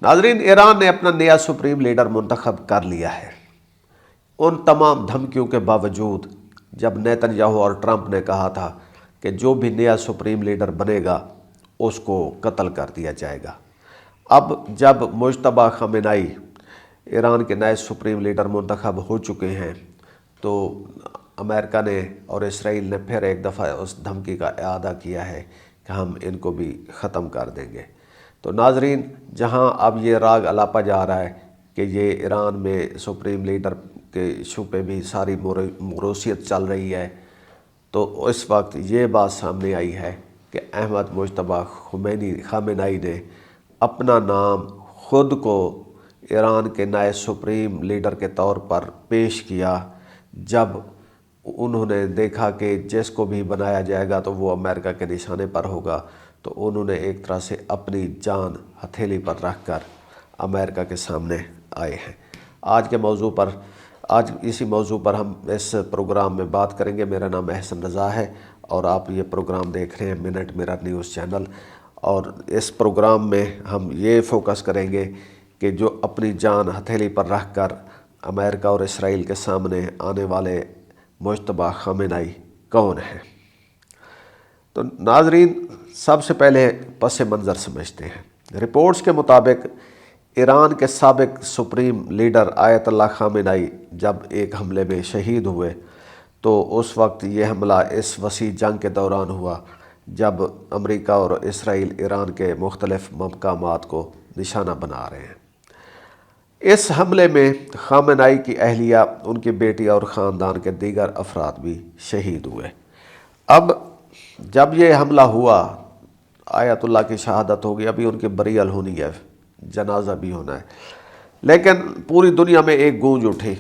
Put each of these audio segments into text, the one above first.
नाजरीन, ईरान ने अपना नया सुप्रीम लीडर मुंतखब कर लिया है। उन तमाम धमकियों के बावजूद जब नेतन्याहू और ट्रंप ने कहा था कि जो भी नया सुप्रीम लीडर बनेगा उसको कत्ल कर दिया जाएगा, अब जब मुज्तबा खामेनेई ईरान के नए सुप्रीम लीडर मुंतखब हो चुके हैं तो अमेरिका ने और इसराइल ने फिर एक दफ़ा उस धमकी का इआदा किया है कि हम इनको भी ख़त्म कर देंगे। तो नाजरीन, जहां अब ये राग अलापा जा रहा है कि ये ईरान में सुप्रीम लीडर के इशू पे भी सारी मोरोसियत चल रही है, तो इस वक्त ये बात सामने आई है कि अहमद मुज्तबा खामेनेई ने अपना नाम ख़ुद को ईरान के नए सुप्रीम लीडर के तौर पर पेश किया जब उन्होंने देखा कि जिसको भी बनाया जाएगा तो वो अमेरिका के निशाने पर होगा, तो उन्होंने एक तरह से अपनी जान हथेली पर रख कर अमेरिका के सामने आए हैं। आज इसी मौजू पर हम इस प्रोग्राम में बात करेंगे। मेरा नाम अहसन रज़ा है और आप ये प्रोग्राम देख रहे हैं मिनट मिरर न्यूज़ चैनल, और इस प्रोग्राम में हम ये फोकस करेंगे कि जो अपनी जान हथेली पर रख कर अमेरिका और इसराइल के सामने आने वाले मुज्तबा खामेनेई कौन है। तो नाजरीन, सबसे पहले पस मंज़र समझते हैं। रिपोर्ट्स के मुताबिक ईरान के साबिक सुप्रीम लीडर आयतुल्लाह खामेनेई जब एक हमले में शहीद हुए तो उस वक्त ये हमला इस वसी जंग के दौरान हुआ जब अमेरिका और इसराइल ईरान के मुख्तलिफ मकामात को निशाना बना रहे हैं। इस हमले में खामेनेई की अहलिया, उनकी बेटी और ख़ानदान के दीगर अफराद भी शहीद हुए। अब जब ये हमला हुआ, आयतुल्लाह की शहादत होगी, अभी उनकी बरियल होनी है, जनाजा भी होना है, लेकिन पूरी दुनिया में एक गूंज उठी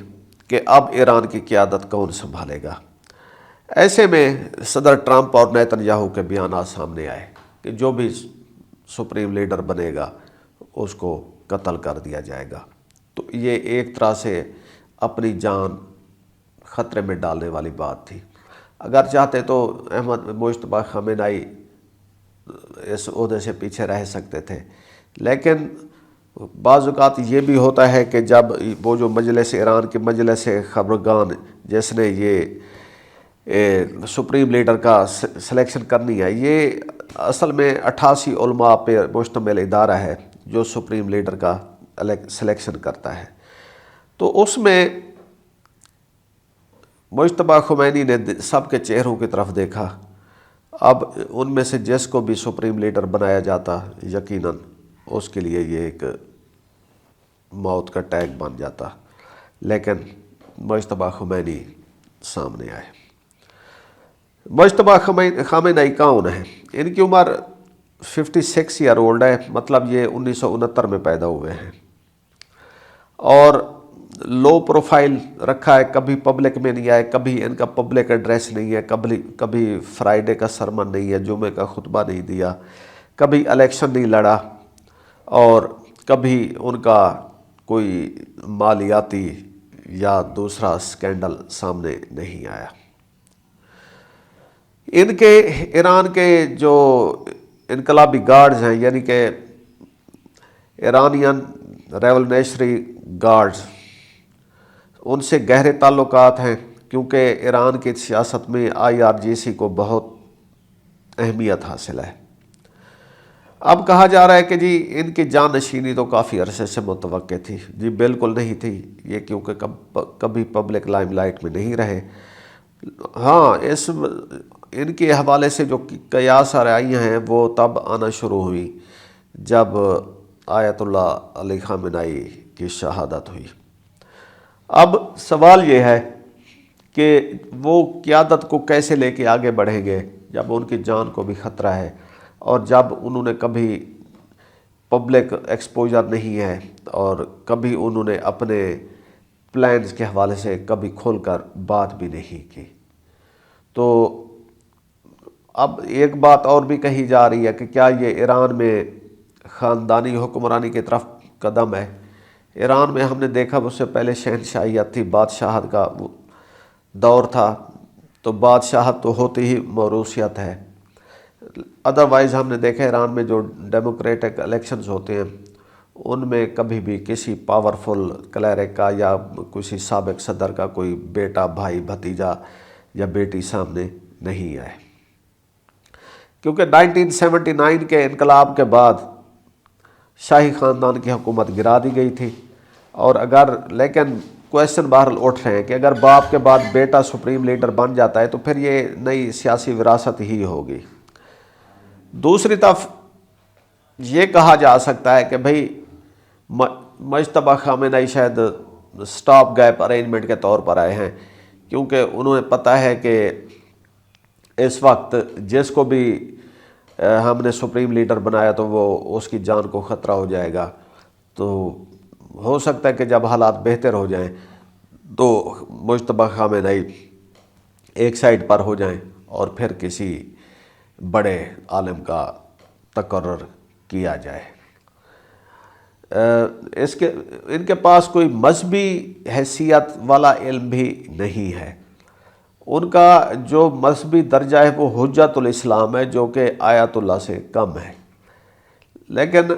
कि अब ईरान की क़यादत कौन संभालेगा। ऐसे में सदर ट्रंप और नेतन्याहू के बयान सामने आए कि जो भी सुप्रीम लीडर बनेगा उसको कत्ल कर दिया जाएगा। तो ये एक तरह से अपनी जान ख़तरे में डालने वाली बात थी। अगर चाहते तो अहमद मुज्तबा खामेनेई इस ओहदे से पीछे रह सकते थे, लेकिन बाज़ औक़ात ये भी होता है कि जब वो जो मजलिस ईरान की मजलिस खबरगान जिसने ये सुप्रीम लीडर का सिलेक्शन करनी है, ये असल में 88 उलमा पे मुश्तमिल इदारा है जो सुप्रीम लीडर का सिलेक्शन करता है। तो उसमें मुज्तबा खामेनेई ने सबके चेहरों की तरफ देखा। अब उनमें से जिसको भी सुप्रीम लीडर बनाया जाता, यकीनन उसके लिए ये एक मौत का टैग बन जाता, लेकिन मुज्तबा खामेनेई सामने आए। मुज्तबा खामेनेई कौन है? इनकी उम्र 56 ईयर ओल्ड है, मतलब ये 1969 में पैदा हुए हैं और लो प्रोफाइल रखा है, कभी पब्लिक में नहीं आए, कभी इनका पब्लिक एड्रेस नहीं है, कभी फ्राइडे का सरमन नहीं है, जुमे का खुतबा नहीं दिया, कभी इलेक्शन नहीं लड़ा और कभी उनका कोई मालियाती या दूसरा स्कैंडल सामने नहीं आया। इनके ईरान के जो इनकलाबी गार्ड्स हैं, यानी कि ईरानियन रेवोल्यूशनरी गार्ड्स, उनसे गहरे ताल्लुकात हैं क्योंकि ईरान की सियासत में IRGC को बहुत अहमियत हासिल है। अब कहा जा रहा है कि जी इनकी जाननशीनी तो काफ़ी अरसे से मुतवक्के थी। जी बिल्कुल नहीं थी ये, क्योंकि कभी पब्लिक लाइमलाइट में नहीं रहे। हाँ, इस इनके हवाले से जो कयास आराइयाँ हैं वो तब आना शुरू हुई जब आयतुल्लाह अली खामेनेई की शहादत हुई। अब सवाल ये है कि वो क़यादत को कैसे लेके आगे बढ़ेंगे जब उनकी जान को भी ख़तरा है और जब उन्होंने कभी पब्लिक एक्सपोजर नहीं है और कभी उन्होंने अपने प्लान्स के हवाले से कभी खोलकर बात भी नहीं की। तो अब एक बात और भी कही जा रही है कि क्या ये ईरान में ख़ानदानी हुक्मरानी की तरफ कदम है। ईरान में हमने देखा उससे पहले शहनशाहियत थी, बादशाहत का दौर था, तो बादशाहत तो होती ही मौरूसियत है। अदरवाइज़ हमने देखा ईरान में जो डेमोक्रेटिक इलेक्शंस होते हैं ان میں کبھی بھی کسی پاورفل کلیرک کا یا کسی سابق صدر کا کوئی بیٹا، بھائی، بھتیجا یا بیٹی سامنے نہیں آئے، کیونکہ 1979 کے انقلاب کے بعد شاہی خاندان کی حکومت گرا دی گئی تھی، اور لیکن کویشچن بہرحال اٹھ رہے ہیں کہ اگر باپ کے بعد بیٹا سپریم لیڈر بن جاتا ہے تو پھر یہ نئی سیاسی وراثت ہی ہوگی۔ دوسری طرف یہ کہا جا سکتا ہے کہ بھئی مجتبیٰ خامنہ ای شاید سٹاپ گیپ ارینجمنٹ کے طور پر آئے ہیں، کیونکہ انہوں نے پتہ ہے کہ اس وقت جس کو بھی ہم نے سپریم لیڈر بنایا تو وہ اس کی جان کو خطرہ ہو جائے گا، تو ہو سکتا ہے کہ جب حالات بہتر ہو جائیں تو مجتبیٰ خامنہ ای ایک سائڈ پر ہو جائیں اور پھر کسی بڑے عالم کا تقرر کیا جائے۔ ان کے پاس کوئی مذہبی حیثیت والا علم بھی نہیں ہے، ان کا جو مذہبی درجہ ہے وہ حجت الاسلام ہے، جو کہ آیت اللہ سے کم ہے۔ لیکن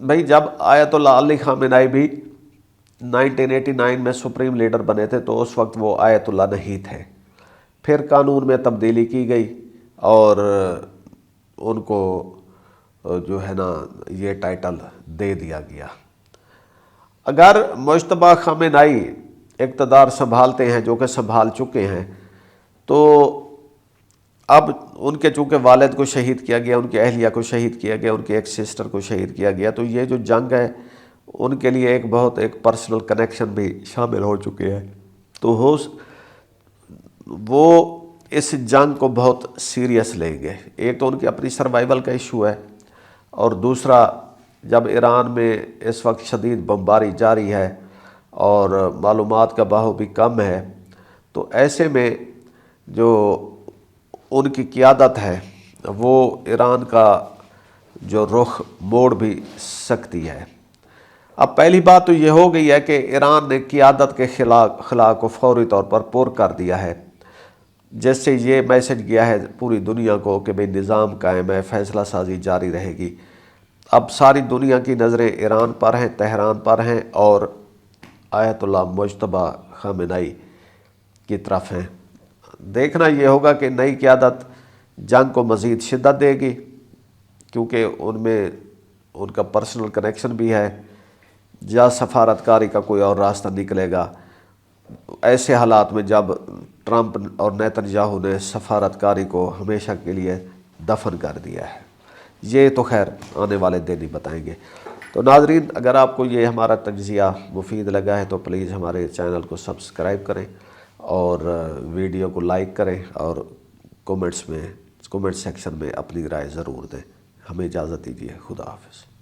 بھئی جب آیت اللہ علی خامنہ ای بھی 1989 میں سپریم لیڈر بنے تھے تو اس وقت وہ آیت اللہ نہیں تھے، پھر قانون میں تبدیلی کی گئی اور ان کو جو ہے نا یہ ٹائٹل دے دیا گیا۔ اگر مجتبیٰ خامنہ ای اقتدار سنبھالتے ہیں، جو کہ سنبھال چکے ہیں، تو اب ان کے چونکہ والد کو شہید کیا گیا، ان کی اہلیہ کو شہید کیا گیا، ان کی ایک سسٹر کو شہید کیا گیا، تو یہ جو جنگ ہے ان کے لیے ایک پرسنل کنیکشن بھی شامل ہو چکے ہیں، تو وہ اس جنگ کو بہت سیریس لیں گے۔ ایک تو ان کی اپنی سروائیول کا ایشو ہے، اور دوسرا جب ایران میں اس وقت شدید بمباری جاری ہے اور معلومات کا بہاؤ بھی کم ہے، تو ایسے میں جو ان کی قیادت ہے وہ ایران کا جو رخ موڑ بھی سکتی ہے۔ اب پہلی بات تو یہ ہو گئی ہے کہ ایران نے قیادت کے خلا کو فوری طور پر پر کر دیا ہے، جس سے یہ میسج گیا ہے پوری دنیا کو کہ بھئی نظام قائم ہے، فیصلہ سازی جاری رہے گی۔ اب ساری دنیا کی نظریں ایران پر ہیں، تہران پر ہیں، اور آیت اللہ مجتبیٰ خامنہ ای کی طرف ہیں۔ دیکھنا یہ ہوگا کہ نئی قیادت جنگ کو مزید شدت دے گی، کیونکہ ان میں ان کا پرسنل کنیکشن بھی ہے، یا سفارتکاری کا کوئی اور راستہ نکلے گا۔ ایسے حالات میں جب ٹرمپ اور نیتن یاہو نے سفارتکاری کو ہمیشہ کے لیے دفن کر دیا ہے، یہ تو خیر آنے والے دن ہی بتائیں گے۔ تو ناظرین، اگر آپ کو یہ ہمارا تجزیہ مفید لگا ہے تو پلیز ہمارے چینل کو سبسکرائب کریں اور ویڈیو کو لائک کریں، اور کومنٹ سیکشن میں اپنی رائے ضرور دیں۔ ہمیں اجازت دیجیے، خدا حافظ۔